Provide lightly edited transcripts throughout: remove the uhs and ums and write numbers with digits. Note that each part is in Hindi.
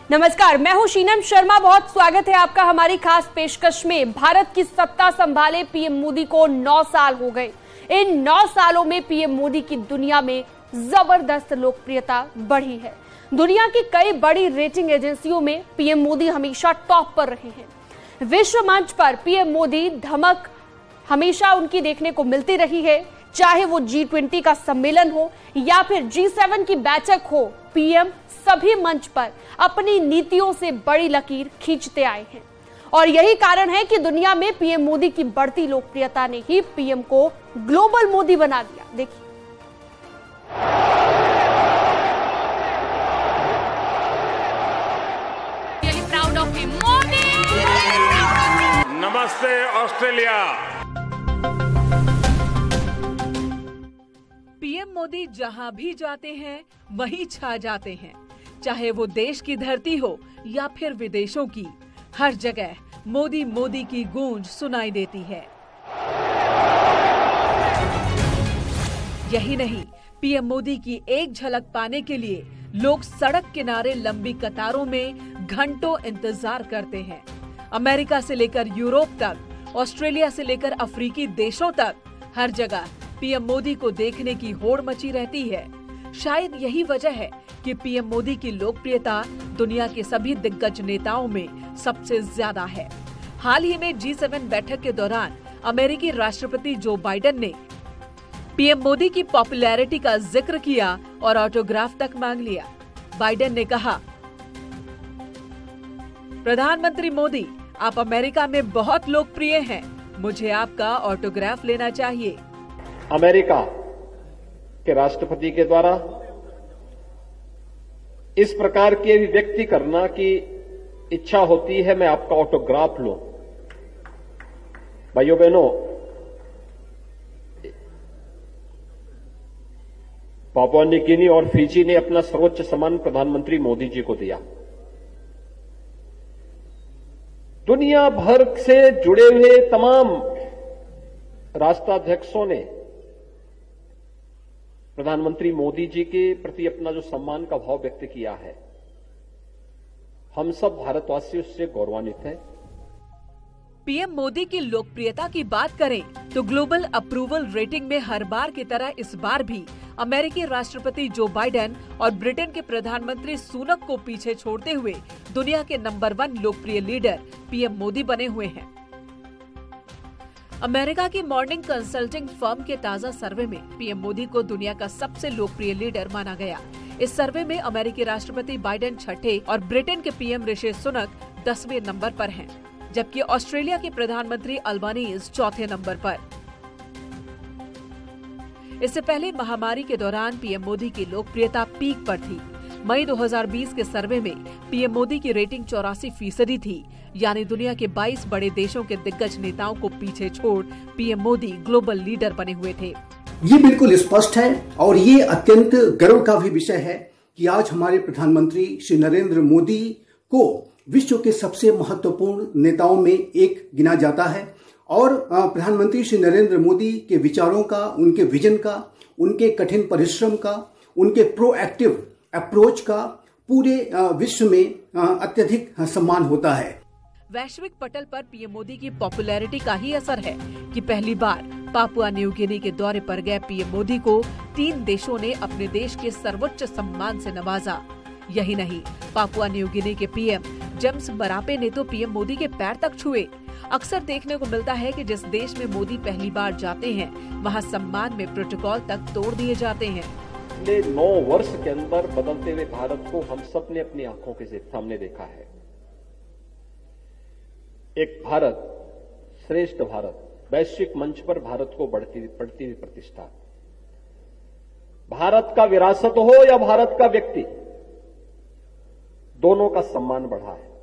नमस्कार, मैं हूं शीनम शर्मा। बहुत स्वागत है आपका हमारी खास पेशकश में। भारत की सत्ता संभाले पीएम मोदी को 9 साल हो गए। इन 9 सालों में पीएम मोदी की दुनिया में जबरदस्त लोकप्रियता बढ़ी है। दुनिया की कई बड़ी रेटिंग एजेंसियों में पीएम मोदी हमेशा टॉप पर रहे हैं। विश्व मंच पर पीएम मोदी धमक हमेशा उनकी देखने को मिलती रही है, चाहे वो G20 का सम्मेलन हो या फिर G7 की बैठक हो। पीएम सभी मंच पर अपनी नीतियों से बड़ी लकीर खींचते आए हैं और यही कारण है कि दुनिया में पीएम मोदी की बढ़ती लोकप्रियता ने ही पीएम को ग्लोबल मोदी बना दिया। देखिए, प्राउड ऑफ हिम मोदी। नमस्ते ऑस्ट्रेलिया। पीएम मोदी जहां भी जाते हैं वहीं छा जाते हैं, चाहे वो देश की धरती हो या फिर विदेशों की। हर जगह मोदी मोदी की गूंज सुनाई देती है। यही नहीं, पीएम मोदी की एक झलक पाने के लिए लोग सड़क किनारे लंबी कतारों में घंटों इंतजार करते हैं। अमेरिका से लेकर यूरोप तक, ऑस्ट्रेलिया से लेकर अफ्रीकी देशों तक, हर जगह पीएम मोदी को देखने की होड़ मची रहती है। शायद यही वजह है कि पीएम मोदी की लोकप्रियता दुनिया के सभी दिग्गज नेताओं में सबसे ज्यादा है। हाल ही में G7 बैठक के दौरान अमेरिकी राष्ट्रपति जो बाइडेन ने पीएम मोदी की पॉपुलैरिटी का जिक्र किया और ऑटोग्राफ तक मांग लिया। बाइडेन ने कहा, प्रधानमंत्री मोदी, आप अमेरिका में बहुत लोकप्रिय हैं, मुझे आपका ऑटोग्राफ लेना चाहिए। अमेरिका के राष्ट्रपति के द्वारा इस प्रकार की अभिव्यक्ति करना की इच्छा होती है, मैं आपका ऑटोग्राफ लूं। भाइयों बहनों, पापुआ न्यू गिनी और फिजी ने अपना सर्वोच्च सम्मान प्रधानमंत्री मोदी जी को दिया। दुनिया भर से जुड़े हुए तमाम राष्ट्राध्यक्षों ने प्रधानमंत्री मोदी जी के प्रति अपना जो सम्मान का भाव व्यक्त किया है। हम सब भारतवासी उससे गौरवान्वित हैं। पीएम मोदी की लोकप्रियता की बात करें तो ग्लोबल अप्रूवल रेटिंग में हर बार की तरह इस बार भी अमेरिकी राष्ट्रपति जो बाइडेन और ब्रिटेन के प्रधानमंत्री सुनक को पीछे छोड़ते हुए दुनिया के नंबर 1 लोकप्रिय लीडर पीएम मोदी बने हुए हैं। अमेरिका की मॉर्निंग कंसल्टिंग फर्म के ताजा सर्वे में पीएम मोदी को दुनिया का सबसे लोकप्रिय लीडर माना गया। इस सर्वे में अमेरिकी राष्ट्रपति बाइडेन 6ठे और ब्रिटेन के पीएम ऋषि सुनक 10वें नंबर पर हैं, जबकि ऑस्ट्रेलिया के प्रधानमंत्री अल्बानीज 4थे नंबर पर। इससे पहले महामारी के दौरान पीएम मोदी की लोकप्रियता पीक पर थी। मई 2020 के सर्वे में पीएम मोदी की रेटिंग 84% थी, यानी दुनिया के 22 बड़े देशों के दिग्गज नेताओं को पीछे छोड़ पीएम मोदी ग्लोबल लीडर बने हुए थे। ये बिल्कुल स्पष्ट है और ये अत्यंत गर्व का भी विषय है कि आज हमारे प्रधानमंत्री श्री नरेंद्र मोदी को विश्व के सबसे महत्वपूर्ण नेताओं में एक गिना जाता है और प्रधानमंत्री श्री नरेंद्र मोदी के विचारों का, उनके विजन का, उनके कठिन परिश्रम का, उनके प्रोएक्टिव अप्रोच का पूरे विश्व में अत्यधिक सम्मान होता है। वैश्विक पटल पर पीएम मोदी की पॉपुलैरिटी का ही असर है कि पहली बार पापुआ न्यू गिनी के दौरे पर गए पीएम मोदी को 3 देशों ने अपने देश के सर्वोच्च सम्मान से नवाजा। यही नहीं, पापुआ न्यू गिनी के पीएम जेम्स मरापे ने तो पीएम मोदी के पैर तक छुए। अक्सर देखने को मिलता है कि जिस देश में मोदी पहली बार जाते हैं, वहाँ सम्मान में प्रोटोकॉल तक तोड़ दिए जाते हैं। पिछले 9 वर्ष के अंदर बदलते हुए भारत को हम सब ने अपनी आंखों के सामने देखा है। एक भारत श्रेष्ठ भारत, वैश्विक मंच पर भारत को बढ़ती हुई प्रतिष्ठा, भारत का विरासत हो या भारत का व्यक्ति, दोनों का सम्मान बढ़ा है।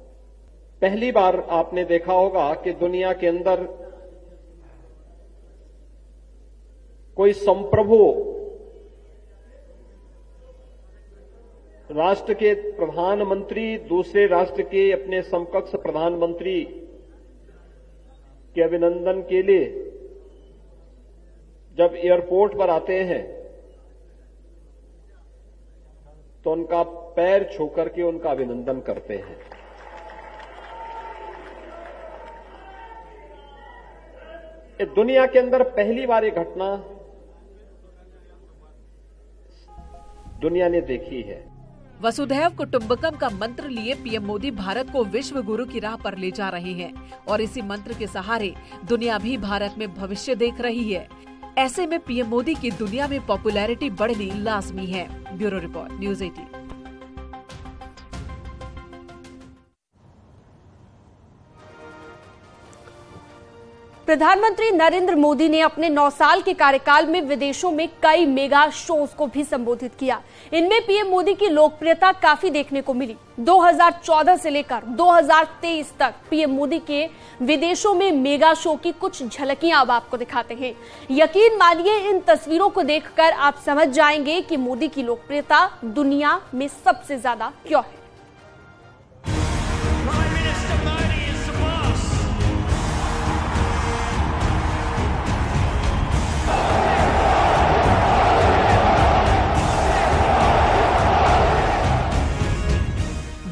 पहली बार आपने देखा होगा कि दुनिया के अंदर कोई संप्रभु राष्ट्र के प्रधानमंत्री दूसरे राष्ट्र के अपने समकक्ष प्रधानमंत्री के अभिनंदन के लिए जब एयरपोर्ट पर आते हैं तो उनका पैर छू करके उनका अभिनंदन करते हैं। दुनिया के अंदर पहली बार ये घटना दुनिया ने देखी है। वसुधैव कुटुंबकम का मंत्र लिए पीएम मोदी भारत को विश्व गुरु की राह पर ले जा रहे हैं और इसी मंत्र के सहारे दुनिया भी भारत में भविष्य देख रही है। ऐसे में पीएम मोदी की दुनिया में पॉपुलैरिटी बढ़नी लाजमी है। Bureau report, news 18। प्रधानमंत्री नरेंद्र मोदी ने अपने 9 साल के कार्यकाल में विदेशों में कई मेगा शोज को भी संबोधित किया। इनमें पीएम मोदी की लोकप्रियता काफी देखने को मिली। 2014 से लेकर 2023 तक पीएम मोदी के विदेशों में मेगा शो की कुछ झलकियां अब आपको दिखाते हैं। यकीन मानिए, इन तस्वीरों को देखकर आप समझ जाएंगे कि मोदी की लोकप्रियता दुनिया में सबसे ज्यादा क्यों है।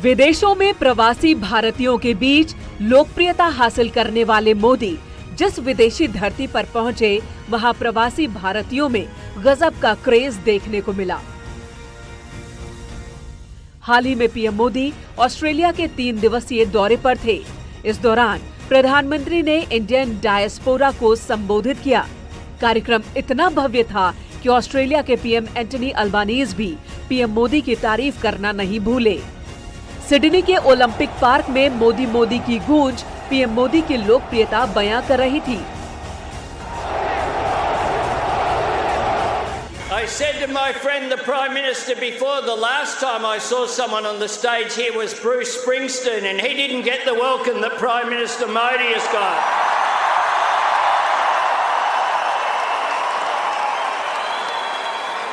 विदेशों में प्रवासी भारतीयों के बीच लोकप्रियता हासिल करने वाले मोदी जिस विदेशी धरती पर पहुंचे, वहां प्रवासी भारतीयों में गजब का क्रेज देखने को मिला। हाल ही में पीएम मोदी ऑस्ट्रेलिया के 3 दिवसीय दौरे पर थे। इस दौरान प्रधानमंत्री ने इंडियन डायस्पोरा को संबोधित किया। कार्यक्रम इतना भव्य था कि ऑस्ट्रेलिया के पीएम एंटनी अल्बानीज भी पीएम मोदी की तारीफ करना नहीं भूले। सिडनी के ओलंपिक पार्क में मोदी की गूंज पीएम मोदी की लोकप्रियता बयां कर रही थी। I said to my friend the Prime Minister before, the last time I saw someone on the stage here was Bruce Springsteen, and he didn't get the welcome that Prime Minister Modi has got.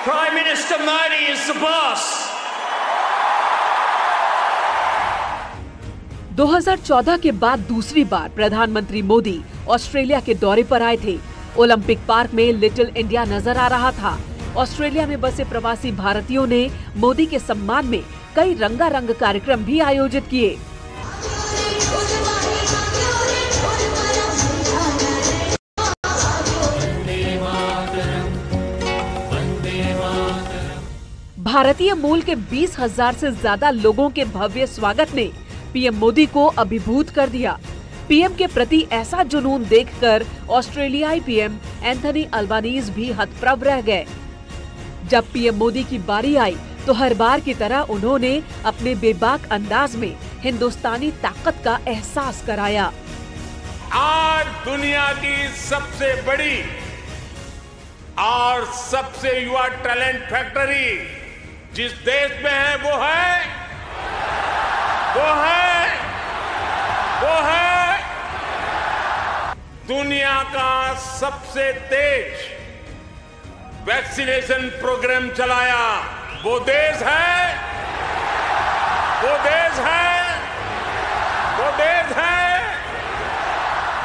Prime Minister Modi is the boss. 2014 के बाद दूसरी बार प्रधानमंत्री मोदी ऑस्ट्रेलिया के दौरे पर आए थे। ओलंपिक पार्क में लिटिल इंडिया नजर आ रहा था। ऑस्ट्रेलिया में बसे प्रवासी भारतीयों ने मोदी के सम्मान में कई रंगारंग कार्यक्रम भी आयोजित किए। भारतीय मूल के 20,000 से ज्यादा लोगों के भव्य स्वागत ने पीएम मोदी को अभिभूत कर दिया। पीएम के प्रति ऐसा जुनून देखकर ऑस्ट्रेलियाई पीएम एंथनी अल्बानीज भी हतप्रभ रह गए। जब पीएम मोदी की बारी आई तो हर बार की तरह उन्होंने अपने बेबाक अंदाज में हिंदुस्तानी ताकत का एहसास कराया। आज दुनिया की सबसे बड़ी और सबसे युवा टैलेंट फैक्ट्री जिस देश में है वो है दुनिया का सबसे तेज वैक्सीनेशन प्रोग्राम चलाया वो देश है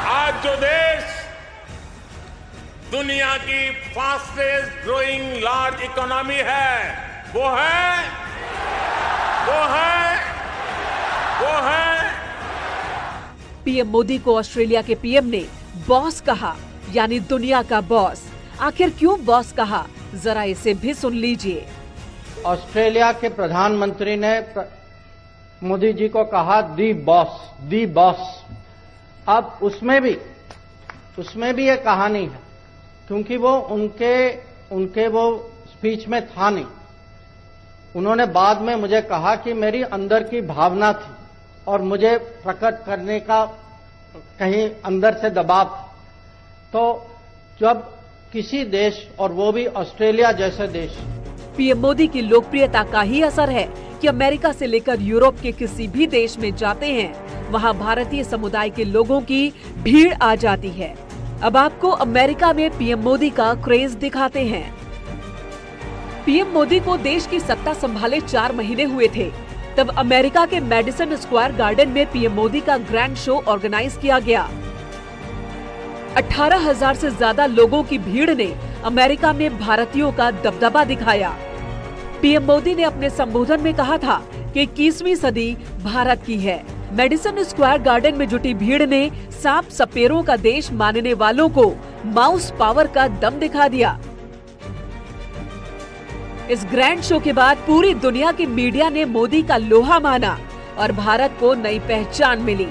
आज जो देश दुनिया की फास्टेस्ट ग्रोइंग लार्ज इकोनॉमी है वो है पीएम मोदी को ऑस्ट्रेलिया के पीएम ने बॉस कहा, यानी दुनिया का बॉस। आखिर क्यों बॉस कहा, जरा इसे भी सुन लीजिए। ऑस्ट्रेलिया के प्रधानमंत्री ने मोदी जी को कहा दी बॉस। अब उसमें भी एक कहानी है, क्योंकि वो उनके वो स्पीच में था नहीं। उन्होंने बाद में मुझे कहा कि मेरी अंदर की भावना थी और मुझे प्रकट करने का कहीं अंदर से दबाव था। तो जब किसी देश, और वो भी ऑस्ट्रेलिया जैसे देश, पीएम मोदी की लोकप्रियता का ही असर है कि अमेरिका से लेकर यूरोप के किसी भी देश में जाते हैं, वहां भारतीय समुदाय के लोगों की भीड़ आ जाती है। अब आपको अमेरिका में पीएम मोदी का क्रेज दिखाते हैं। पीएम मोदी को देश की सत्ता संभाले 4 महीने हुए थे, तब अमेरिका के मैडिसन स्क्वायर गार्डन में पीएम मोदी का ग्रैंड शो ऑर्गेनाइज किया गया। 18,000 से ज्यादा लोगों की भीड़ ने अमेरिका में भारतीयों का दबदबा दिखाया। पीएम मोदी ने अपने संबोधन में कहा था कि 21वीं सदी भारत की है। मेडिसन स्क्वायर गार्डन में जुटी भीड़ ने सांप सपेरों का देश मानने वालों को माउस पावर का दम दिखा दिया। इस ग्रैंड शो के बाद पूरी दुनिया की मीडिया ने मोदी का लोहा माना और भारत को नई पहचान मिली।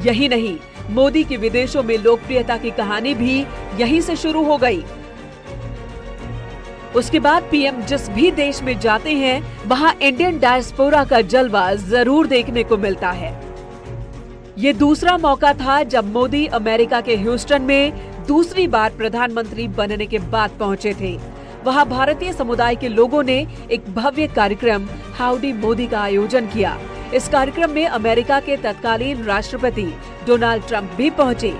यही नहीं, मोदी की विदेशों में लोकप्रियता की कहानी भी यहीं से शुरू हो गई। उसके बाद पीएम जिस भी देश में जाते हैं, वहां इंडियन डायस्पोरा का जलवा जरूर देखने को मिलता है। ये दूसरा मौका था जब मोदी अमेरिका के ह्यूस्टन में दूसरी बार प्रधानमंत्री बनने के बाद पहुंचे थे। वहां भारतीय समुदाय के लोगों ने एक भव्य कार्यक्रम हाउडी मोदी का आयोजन किया। इस कार्यक्रम में अमेरिका के तत्कालीन राष्ट्रपति डोनाल्ड ट्रंप भी पहुंचे।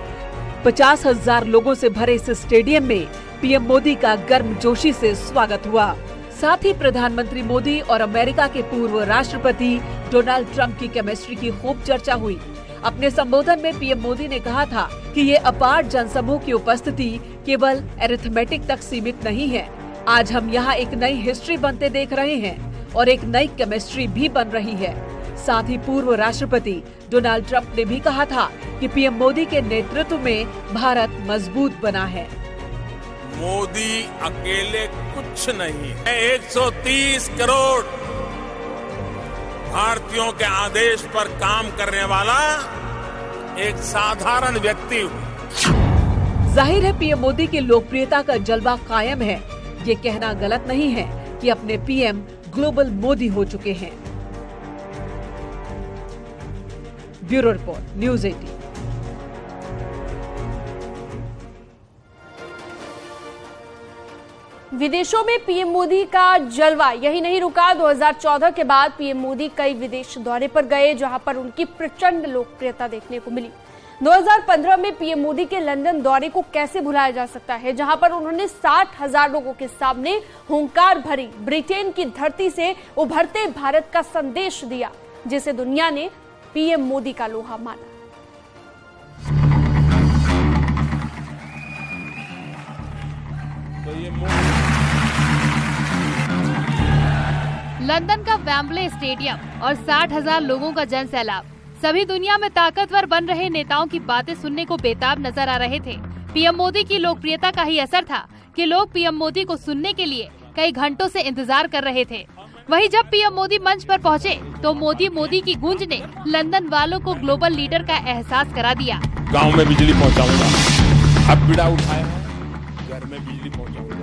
50,000 लोगों से भरे इस स्टेडियम में पीएम मोदी का गर्मजोशी से स्वागत हुआ। साथ ही प्रधानमंत्री मोदी और अमेरिका के पूर्व राष्ट्रपति डोनाल्ड ट्रंप की केमिस्ट्री की खूब चर्चा हुई। अपने संबोधन में पीएम मोदी ने कहा था कि ये अपार जनसमूह की उपस्थिति केवल अरिथमेटिक तक सीमित नहीं है। आज हम यहाँ एक नई हिस्ट्री बनते देख रहे हैं और एक नई केमिस्ट्री भी बन रही है। साथ ही पूर्व राष्ट्रपति डोनाल्ड ट्रंप ने भी कहा था कि पीएम मोदी के नेतृत्व में भारत मजबूत बना है। मोदी अकेले कुछ नहीं है। 130 करोड़ भारतीयों के आदेश पर काम करने वाला एक साधारण व्यक्ति हूँ। जाहिर है पीएम मोदी की लोकप्रियता का जलवा कायम है। ये कहना गलत नहीं है कि अपने पीएम ग्लोबल मोदी हो चुके हैं। Bureau report, news 18। विदेशों में पीएम मोदी का जलवा यही नहीं रुका। 2014 के बाद पीएम मोदी कई विदेश दौरे पर गए, जहां पर उनकी प्रचंड लोकप्रियता देखने को मिली। 2015 में पीएम मोदी के लंदन दौरे को कैसे भुलाया जा सकता है, जहां पर उन्होंने 60,000 लोगों के सामने हुंकार भरी ब्रिटेन की धरती से उभरते भारत का संदेश दिया, जिसे दुनिया ने पीएम मोदी का लोहा माना। लंदन का वेम्बले स्टेडियम और 60,000 लोगों का जन सैलाब, सभी दुनिया में ताकतवर बन रहे नेताओं की बातें सुनने को बेताब नजर आ रहे थे। पीएम मोदी की लोकप्रियता का ही असर था कि लोग पीएम मोदी को सुनने के लिए कई घंटों से इंतजार कर रहे थे। वहीं जब पीएम मोदी मंच पर पहुंचे तो मोदी की गूंज ने लंदन वालों को ग्लोबल लीडर का एहसास करा दिया। गांव में बिजली पहुंचाऊंगा, अब बीड़ा उठाया, घर में बिजली पहुंचाऊंगा,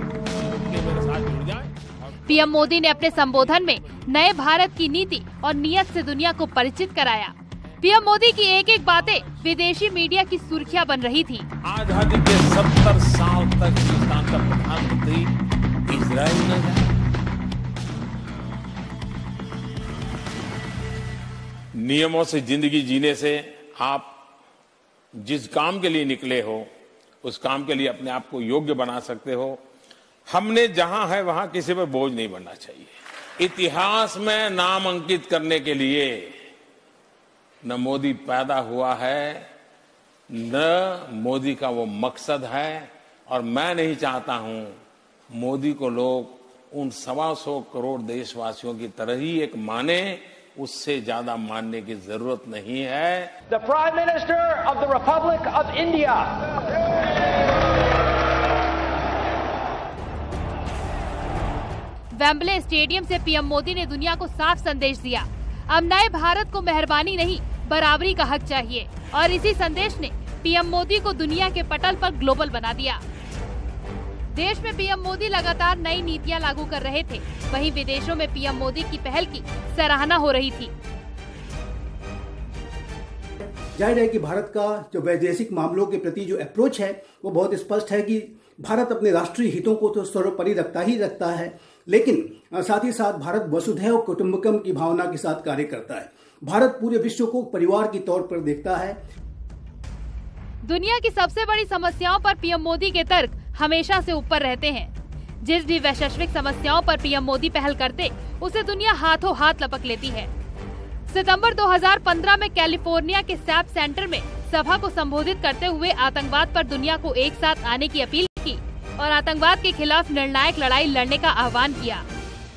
मेरे साथ जुड़ जाए। पीएम मोदी ने अपने संबोधन में नए भारत की नीति और नीयत से दुनिया को परिचित कराया। पीएम मोदी की एक एक बातें विदेशी मीडिया की सुर्खियां बन रही थी। आजादी के 70 साल तक हिंदुस्तान का प्रधानमंत्री इजराइल न जाए। नियमों से जिंदगी जीने से आप जिस काम के लिए निकले हो उस काम के लिए अपने आप को योग्य बना सकते हो। हमने जहां है वहां किसी पर बोझ नहीं बनना चाहिए। इतिहास में नाम अंकित करने के लिए न मोदी पैदा हुआ है, न मोदी का वो मकसद है, और मैं नहीं चाहता हूं मोदी को लोग उन 125 करोड़ देशवासियों की तरह ही एक माने। उससे ज्यादा मानने की जरूरत नहीं है। The Prime Minister of the Republic of India. Wembley stadium से पीएम मोदी ने दुनिया को साफ संदेश दिया। अब नए भारत को मेहरबानी नहीं बराबरी का हक चाहिए, और इसी संदेश ने पीएम मोदी को दुनिया के पटल पर ग्लोबल बना दिया। देश में पीएम मोदी लगातार नई नीतियां लागू कर रहे थे, वहीं विदेशों में पीएम मोदी की पहल की सराहना हो रही थी। जाहिर है कि भारत का जो वैदेशिक मामलों के प्रति जो अप्रोच है वो बहुत स्पष्ट है कि भारत अपने राष्ट्रीय हितों को तो सर्वोपरि रखता है, लेकिन साथ ही साथ भारत वसुधैव कुटुंबकम की भावना के साथ कार्य करता है। भारत पूरे विश्व को परिवार के तौर पर देखता है। दुनिया की सबसे बड़ी समस्याओं पर पीएम मोदी के तर्क हमेशा से ऊपर रहते हैं। जिस भी वैश्विक समस्याओं पर पीएम मोदी पहल करते, उसे दुनिया हाथों हाथ लपक लेती है। सितंबर 2015 में कैलिफोर्निया के सैप सेंटर में सभा को संबोधित करते हुए आतंकवाद पर दुनिया को एक साथ आने की अपील की और आतंकवाद के खिलाफ निर्णायक लड़ाई लड़ने का आह्वान किया।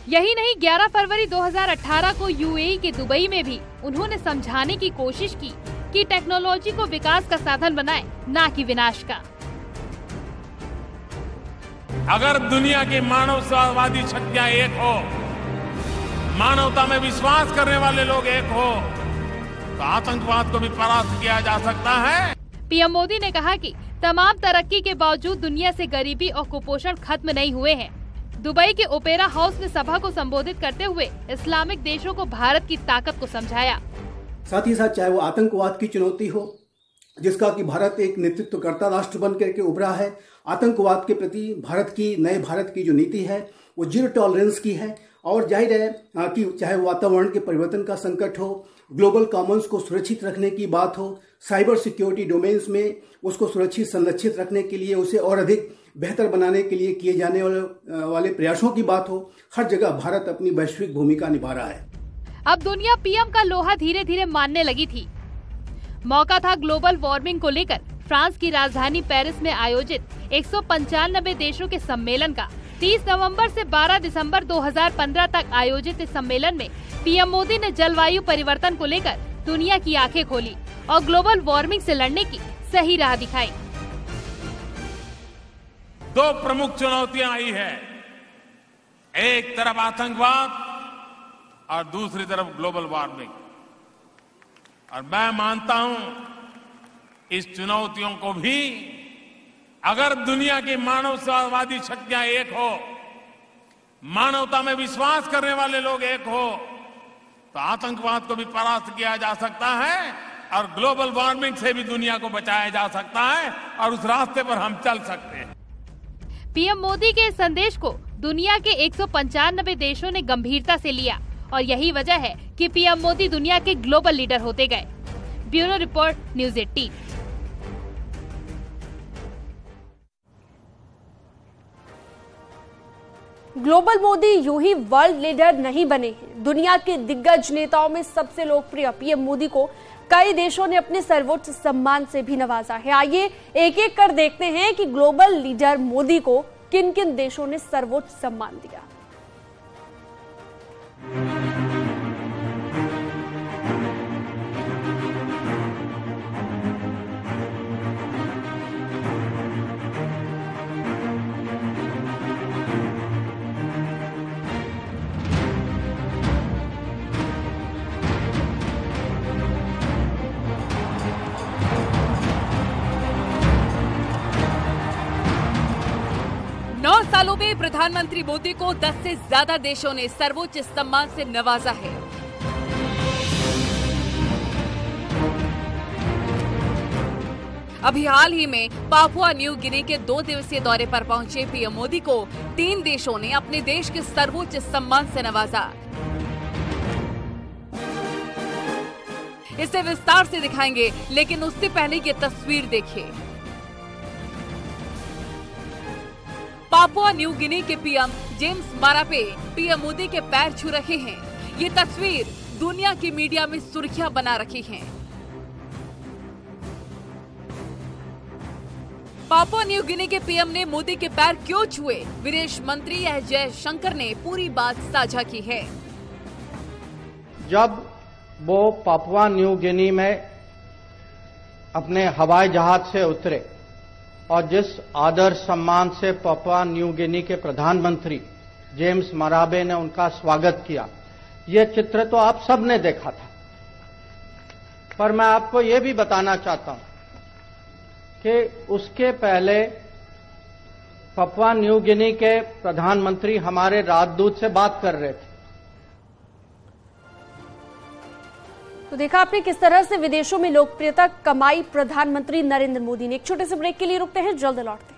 यही नहीं, 11 फरवरी 2018 को यूएई के दुबई में भी उन्होंने समझाने की कोशिश की कि टेक्नोलॉजी को विकास का साधन बनाएं, ना कि विनाश का। अगर दुनिया की मानवतावादी शक्तियां एक हो, मानवता में विश्वास करने वाले लोग एक हो, तो आतंकवाद को भी परास्त किया जा सकता है। पीएम मोदी ने कहा कि तमाम तरक्की के बावजूद दुनिया से गरीबी और कुपोषण खत्म नहीं हुए हैं। दुबई के ओपेरा हाउस में सभा को संबोधित करते हुए इस्लामिक देशों को भारत की ताकत को समझाया। साथ ही साथ चाहे वो आतंकवाद की चुनौती हो, जिसका कि भारत एक नेतृत्वकर्ता राष्ट्र बन करके उभरा है, आतंकवाद के प्रति नए भारत की जो नीति है वो जीरो टॉलरेंस की है। और जाहिर है कि चाहे वातावरण के परिवर्तन का संकट हो, ग्लोबल कॉमन्स को सुरक्षित रखने की बात हो, साइबर सिक्योरिटी डोमेन्स में उसको सुरक्षित संरक्षित रखने के लिए, उसे और अधिक बेहतर बनाने के लिए किए जाने वाले प्रयासों की बात हो, हर जगह भारत अपनी वैश्विक भूमिका निभा रहा है। अब दुनिया पीएम का लोहा धीरे धीरे मानने लगी थी। मौका था ग्लोबल वार्मिंग को लेकर फ्रांस की राजधानी पेरिस में आयोजित 195 देशों के सम्मेलन का। 30 नवंबर से 12 दिसंबर 2015 तक आयोजित इस सम्मेलन में पीएम मोदी ने जलवायु परिवर्तन को लेकर दुनिया की आंखें खोली और ग्लोबल वार्मिंग से लड़ने की सही राह दिखाई। दो प्रमुख चुनौतियां आई है, एक तरफ आतंकवाद और दूसरी तरफ ग्लोबल वार्मिंग। और मैं मानता हूं इस चुनौतियों को भी अगर दुनिया की मानवतावादी शक्तियां एक हो, मानवता में विश्वास करने वाले लोग एक हो, तो आतंकवाद को भी परास्त किया जा सकता है और ग्लोबल वार्मिंग से भी दुनिया को बचाया जा सकता है और उस रास्ते पर हम चल सकते हैं। पीएम मोदी के इस संदेश को दुनिया के 195 देशों ने गंभीरता से लिया और यही वजह है कि पीएम मोदी दुनिया के ग्लोबल लीडर होते गए। Bureau report, news 18। Global Modi यूं ही वर्ल्ड लीडर नहीं बने हैं। दुनिया के दिग्गज नेताओं में सबसे लोकप्रिय पीएम मोदी को कई देशों ने अपने सर्वोच्च सम्मान से भी नवाजा है। आइए एक एक कर देखते हैं कि ग्लोबल लीडर मोदी को किन किन देशों ने सर्वोच्च सम्मान दिया। सालों में प्रधानमंत्री मोदी को 10 से ज्यादा देशों ने सर्वोच्च सम्मान से नवाजा है। अभी हाल ही में पापुआ न्यू गिनी के 2 दिवसीय दौरे पर पहुंचे पीएम मोदी को 3 देशों ने अपने देश के सर्वोच्च सम्मान से नवाजा। इसे विस्तार से दिखाएंगे, लेकिन उससे पहले ये तस्वीर देखिए। पापुआ न्यू गिनी के PM James Marape PM Modi के पैर छू रहे हैं। ये तस्वीर दुनिया की मीडिया में सुर्खियां बना रखी है। पापुआ न्यू गिनी के पीएम ने मोदी के पैर क्यों छुए? विदेश मंत्री एस जयशंकर ने पूरी बात साझा की है। जब वो पापुआ न्यू गिनी में अपने हवाई जहाज से उतरे और जिस आदर सम्मान से पापुआ न्यू गिनी के प्रधानमंत्री जेम्स मराबे ने उनका स्वागत किया, ये चित्र तो आप सब ने देखा था। पर मैं आपको ये भी बताना चाहता हूं कि उसके पहले पापुआ न्यू गिनी के प्रधानमंत्री हमारे राजदूत से बात कर रहे थे। तो देखा आपने किस तरह से विदेशों में लोकप्रियता कमाई प्रधानमंत्री नरेंद्र मोदी ने। एक छोटे से ब्रेक के लिए रुकते हैं, जल्द लौटते हैं।